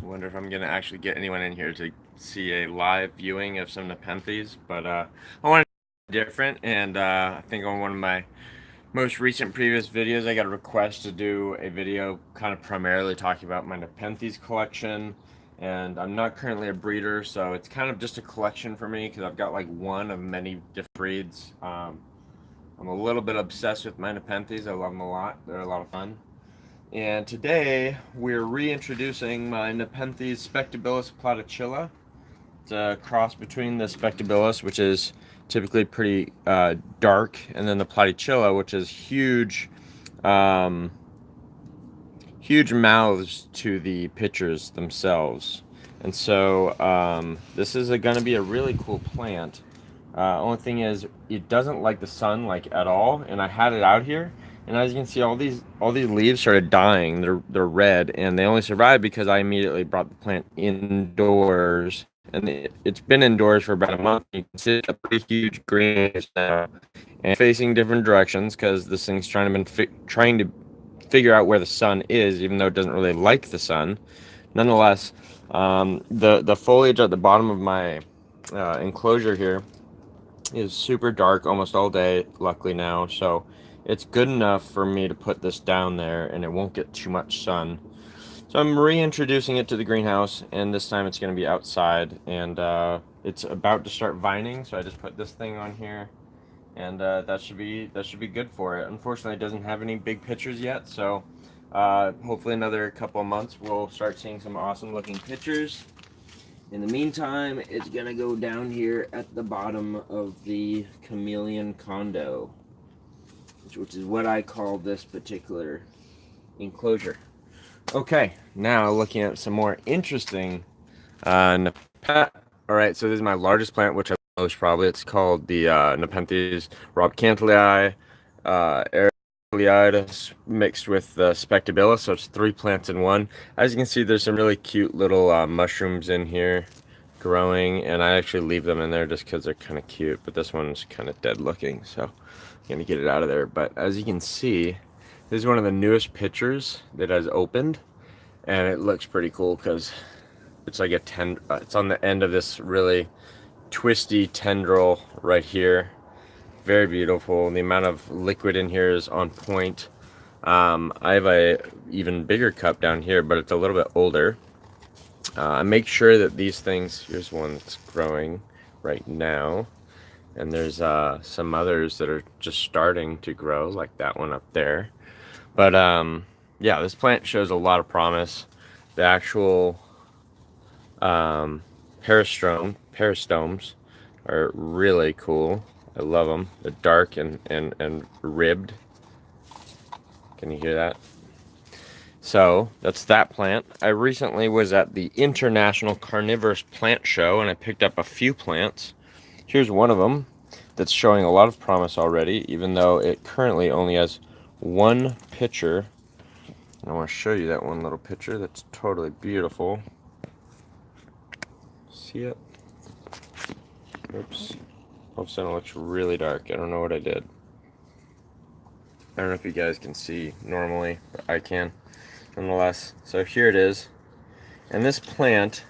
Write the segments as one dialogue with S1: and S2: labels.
S1: I wonder if I'm gonna actually get anyone in here to see a live viewing of some Nepenthes, but I wanted to be different, and I think on one of my most recent previous videos, I got a request to do a video kind of primarily talking about my Nepenthes collection, and I'm not currently a breeder, so it's kind of just a collection for me because I've got like one of many different breeds. I'm a little bit obsessed with my Nepenthes. I love them a lot. They're a lot of fun. And today we're reintroducing my Nepenthes Spectabilis platychilla. It's a cross between the Spectabilis, which is typically pretty dark, and then the platychilla, which is huge, um, huge mouths to the pitchers themselves. And so this is going to be a really cool plant. Only thing is, it doesn't like the sun like at all. And I had it out here, and as you can see, all these leaves started dying. They're red, and they only survived because I immediately brought the plant indoors. And it's been indoors for about a month. You can see a pretty huge greenhouse now, and facing different directions because this thing's trying to figure out where the sun is, even though it doesn't really like the sun. Nonetheless, the foliage at the bottom of my enclosure here is super dark almost all day, luckily now, so it's good enough for me to put this down there and it won't get too much sun. So I'm reintroducing it to the greenhouse, and this time it's going to be outside, and it's about to start vining, so I just put this thing on here, and that should be good for it. Unfortunately, it doesn't have any big pictures yet, so hopefully another couple of months we'll start seeing some awesome looking pictures. In the meantime, it's gonna go down here at the bottom of the chameleon condo, which is what I call this particular enclosure. Okay, now looking at some more interesting Nepenthes. All right, so this is my largest plant, which I most probably. It's called the Nepenthes robcantelii mixed with the spectabilis, so it's three plants in one. As you can see, there's some really cute little mushrooms in here growing, and I actually leave them in there just because they're kind of cute, but this one's kind of dead looking, so I'm gonna get it out of there. But as you can see, this is one of the newest pictures that has opened, and it looks pretty cool because it's like it's on the end of this really twisty tendril right here. Very beautiful. The amount of liquid in here is on point. I have a even bigger cup down here, but it's a little bit older. I make sure that these things, here's one that's growing right now, and there's some others that are just starting to grow, like that one up there. But yeah, this plant shows a lot of promise. The actual peristomes are really cool. I love them. They're dark and ribbed. Can you hear that? So that's that plant. I recently was at the International Carnivorous Plant Show, and I picked up a few plants. Here's one of them that's showing a lot of promise already, even though it currently only has one picture. And I want to show you that one little picture that's totally beautiful. See it? Oops. All of a sudden it looks really dark. I don't know what I did. I don't know if you guys can see normally, but I can nonetheless. So here it is. And this plant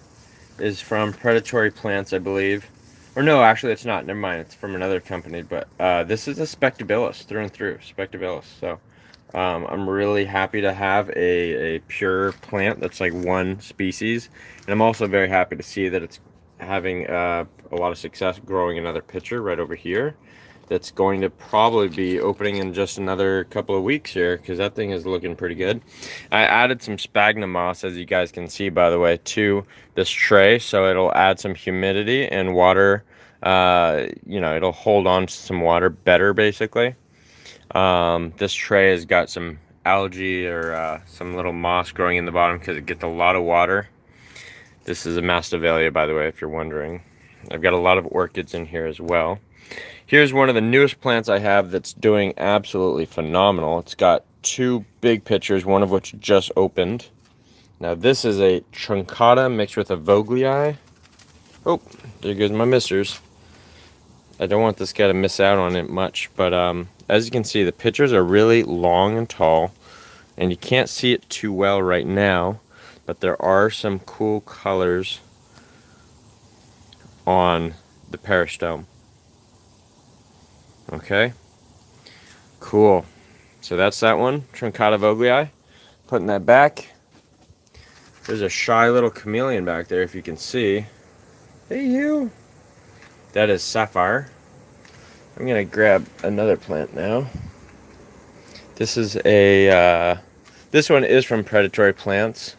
S1: is from Predatory Plants, I believe. Or no, actually it's not. Never mind. It's from another company. But this is a Spectabilis through and through. Spectabilis. So I'm really happy to have a pure plant that's like one species. And I'm also very happy to see that it's having a lot of success growing another pitcher right over here. That's going to probably be opening in just another couple of weeks here, because that thing is looking pretty good. I added some sphagnum moss, as you guys can see, by the way, to this tray, so it'll add some humidity and water. It'll hold on to some water better, basically. This tray has got some algae or some little moss growing in the bottom because it gets a lot of water. This is a Masdevallia, by the way, if you're wondering. I've got a lot of orchids in here as well. Here's one of the newest plants I have that's doing absolutely phenomenal. It's got two big pitchers, one of which just opened. Now this is a truncata mixed with a Vogelii. Oh, there goes my misters. I don't want this guy to miss out on it much, but as you can see, the pitchers are really long and tall, and you can't see it too well right now. but there are some cool colors on the peristome. Okay, cool. So that's that one, Truncata vogelii. Putting that back. There's a shy little chameleon back there, if you can see. Hey, you. That is sapphire. I'm gonna grab another plant now. This is this one is from Predatory Plants,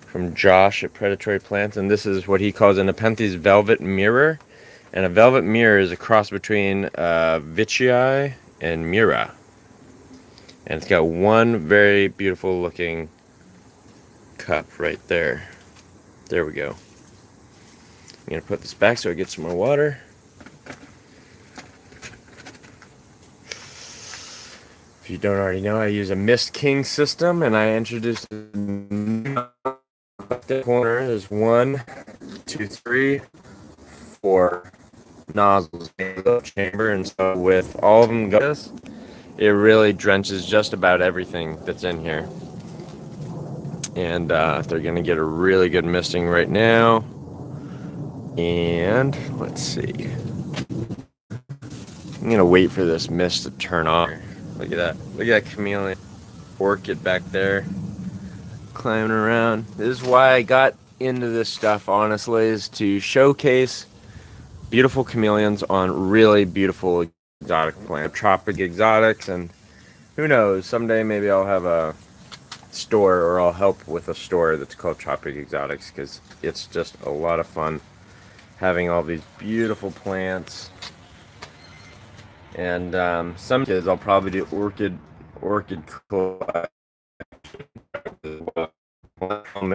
S1: from Josh at Predatory Plants, and this is what he calls a Nepenthes velvet mirror. And a velvet mirror is a cross between Vichii and Mira. And it's got one very beautiful looking cup right there. There we go. I'm gonna put this back so I get some more water. If you don't already know, I use a Mist King system, and I introduced the corner. There's 1, 2, 3, 4 nozzles in the chamber, and so with all of them going, it really drenches just about everything that's in here. And they're gonna get a really good misting right now. And let's see. I'm gonna wait for this mist to turn off. Look at that. Look at that chameleon orchid back there climbing around. This is why I got into this stuff, honestly, is to showcase beautiful chameleons on really beautiful exotic plants, tropic exotics, and who knows, someday maybe I'll have a store, or I'll help with a store that's called Tropic Exotics, because it's just a lot of fun having all these beautiful plants. And some kids I'll probably do orchid collection.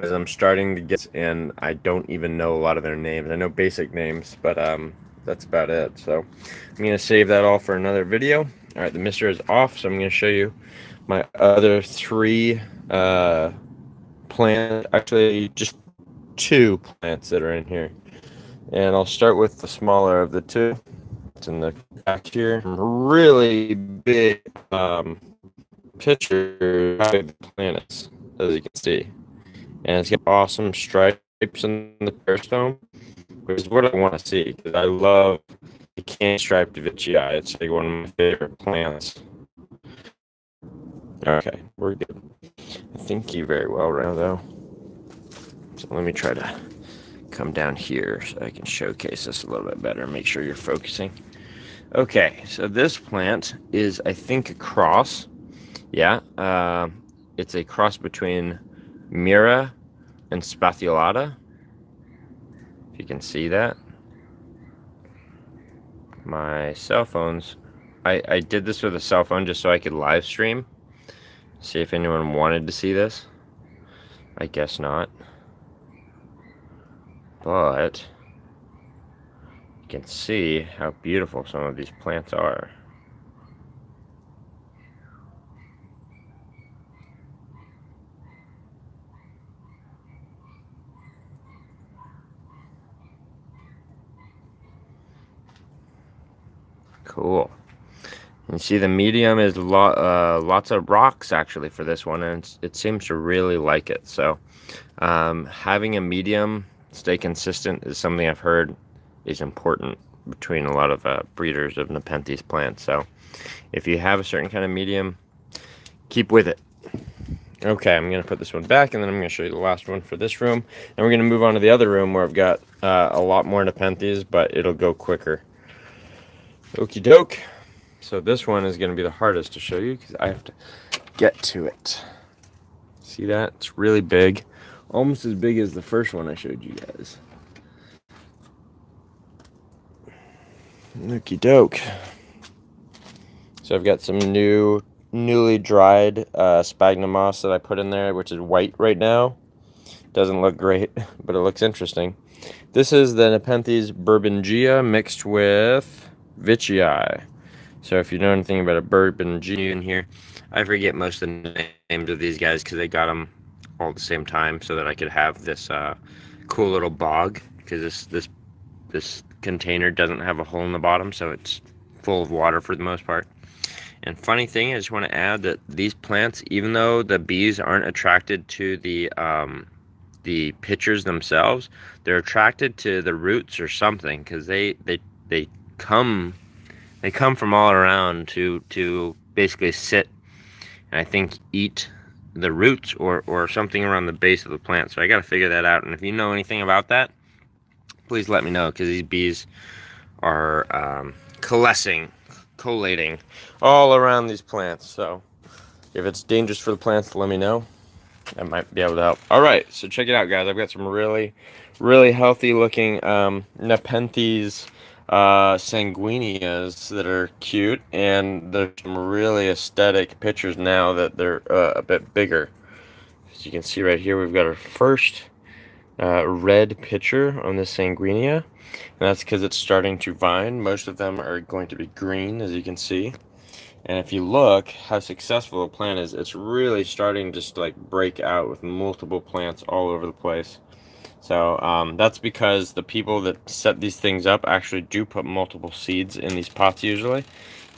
S1: As I'm starting to get, and I don't even know a lot of their names. I know basic names, but that's about it. So I'm gonna save that all for another video. All right, the mister is off, so I'm gonna show you my other 3 plants. Actually, just 2 plants that are in here, and I'll start with the smaller of the 2. It's in the back here. Really big picture of the planets, as you can see. And it's got awesome stripes in the peristome, which is what I want to see, because I love the can striped Vichii. It's like one of my favorite plants. Okay, we're good. I think you very well right now, though. So let me try to come down here so I can showcase this a little bit better. Make sure you're focusing. Okay, so this plant is, I think, a cross. Yeah, it's a cross between Mira and Spathulata. If you can see that. My cell phones, I did this with a cell phone just so I could live stream. See if anyone wanted to see this. I guess not. But you can see how beautiful some of these plants are. Cool. You see the medium is lots of rocks actually for this one, and it seems to really like it. So having a medium stay consistent is something I've heard is important between a lot of breeders of Nepenthes plants. So if you have a certain kind of medium, keep with it. Okay, I'm going to put this one back, and then I'm going to show you the last one for this room. And we're going to move on to the other room where I've got a lot more Nepenthes, but it'll go quicker. Okie doke. So this one is going to be the hardest to show you because I have to get to it. See that? It's really big. Almost as big as the first one I showed you guys. Okie doke. So I've got some newly dried sphagnum moss that I put in there, which is white right now. Doesn't look great, but it looks interesting. This is the Nepenthes Bourbon Gyah mixed with Vichii. So if you know anything about a Bourbon Gyah in here, I forget most of the names of these guys because they got them all at the same time so that I could have this cool little bog, because this container doesn't have a hole in the bottom, so it's full of water for the most part. And funny thing, I just want to add that these plants, even though the bees aren't attracted to the the pitchers themselves. They're attracted to the roots or something, because they come from all around to basically sit and I think eat the roots or something around the base of the plant. So I got to figure that out. And if you know anything about that, please let me know, because these bees are collating all around these plants. So if it's dangerous for the plants, let me know. I might be able to help. All right, so check it out, guys. I've got some really, really healthy looking Nepenthes sanguineas that are cute, and there's some really aesthetic pictures now that they're a bit bigger. As you can see right here, we've got our first red picture on this sanguinea, and that's because it's starting to vine. Most of them are going to be green, as you can see. And if you look how successful the plant is, it's really starting just to like break out with multiple plants all over the place. So that's because the people that set these things up actually do put multiple seeds in these pots usually.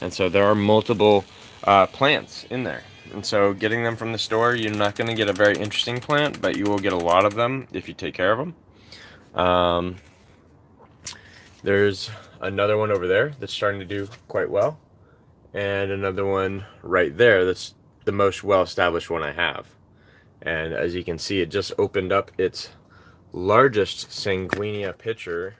S1: And so there are multiple plants in there. And so getting them from the store, you're not going to get a very interesting plant, but you will get a lot of them if you take care of them. There's another one over there that's starting to do quite well. And another one right there that's the most well-established one I have. And as you can see, it just opened up its largest sanguinea pitcher,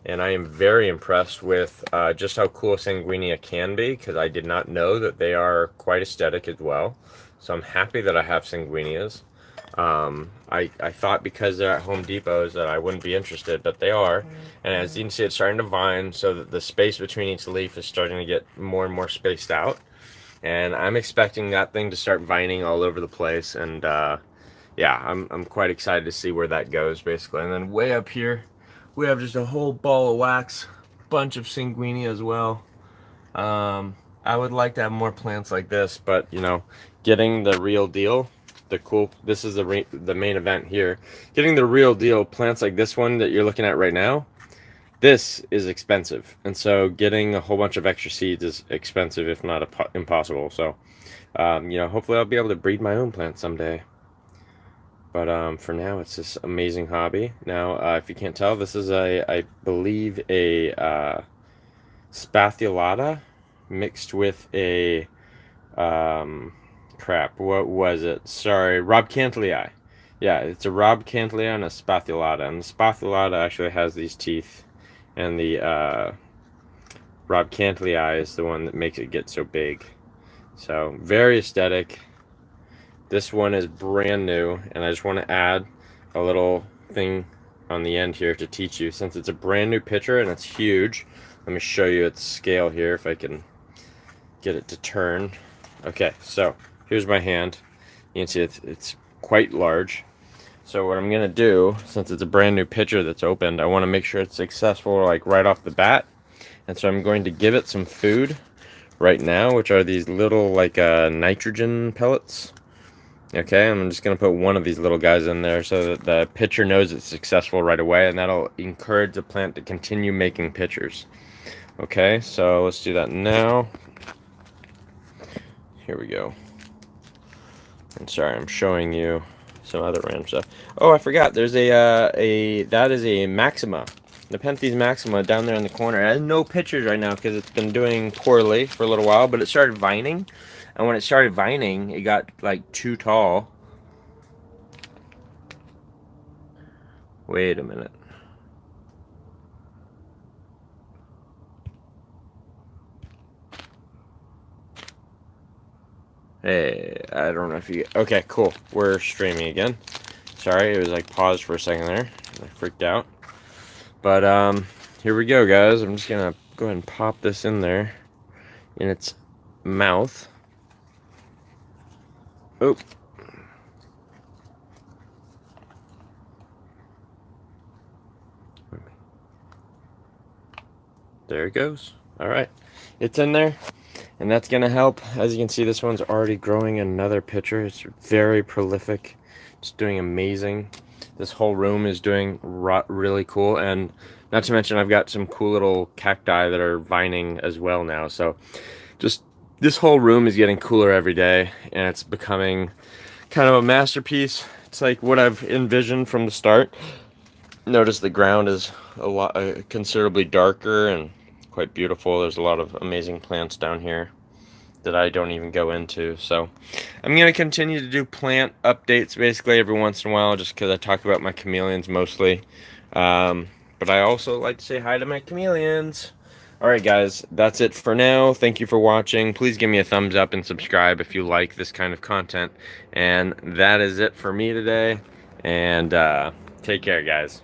S1: and I am very impressed with just how cool sanguinea can be, because I did not know that they are quite aesthetic as well. So I'm happy that I have sanguineas. I thought because they're at Home Depots that I wouldn't be interested, but they are. And as you can see, it's starting to vine, so that the space between each leaf is starting to get more and more spaced out. And I'm expecting that thing to start vining all over the place. And yeah, I'm quite excited to see where that goes, basically. And then way up here, we have just a whole ball of wax, bunch of sanguinea as well. I would like to have more plants like this, but you know, getting the real deal, this is the main event here. Getting the real deal plants like this one that you're looking at right now, this is expensive, and so getting a whole bunch of extra seeds is expensive, if not impossible. So you know, hopefully I'll be able to breed my own plants someday. But for now, it's this amazing hobby. Now, if you can't tell, this is I believe a spathulata mixed with a crap, what was it? Sorry, Robcantelii. Yeah, it's a Robcantelii and a spathulata, and the spathulata actually has these teeth, and the Robcantelii is the one that makes it get so big. So very aesthetic. This one is brand new, and I just want to add a little thing on the end here to teach you. Since it's a brand new pitcher and it's huge, let me show you its scale here if I can get it to turn. Okay, so here's my hand. You can see it's quite large. So what I'm gonna do, since it's a brand new pitcher that's opened, I want to make sure it's successful like right off the bat. And so I'm going to give it some food right now, which are these little like nitrogen pellets. Okay, I'm just going to put one of these little guys in there so that the pitcher knows it's successful right away, and that'll encourage the plant to continue making pitchers. Okay, so let's do that now. Here we go. And sorry, I'm showing you some other random stuff. Oh, I forgot. There's that is a Maxima. Nepenthes Maxima down there in the corner. It has no pitchers right now because it's been doing poorly for a little while, but it started vining. And when it started vining, it got like too tall. Wait a minute. Hey, I don't know if you... Okay, cool. We're streaming again. Sorry, it was like paused for a second there. I freaked out. But here we go, guys. I'm just gonna go ahead and pop this in there in its mouth. Oh. There it goes. All right. It's in there, and that's going to help. As you can see, this one's already growing another pitcher. It's very prolific. It's doing amazing. This whole room is doing really cool, and not to mention I've got some cool little cacti that are vining as well now. So just this whole room is getting cooler every day, and it's becoming kind of a masterpiece. It's like what I've envisioned from the start. Notice the ground is a lot considerably darker and quite beautiful. There's a lot of amazing plants down here that I don't even go into. So I'm going to continue to do plant updates basically every once in a while, just because I talk about my chameleons mostly. But I also like to say hi to my chameleons. Alright guys, that's it for now. Thank you for watching. Please give me a thumbs up and subscribe if you like this kind of content. And that is it for me today. And take care, guys.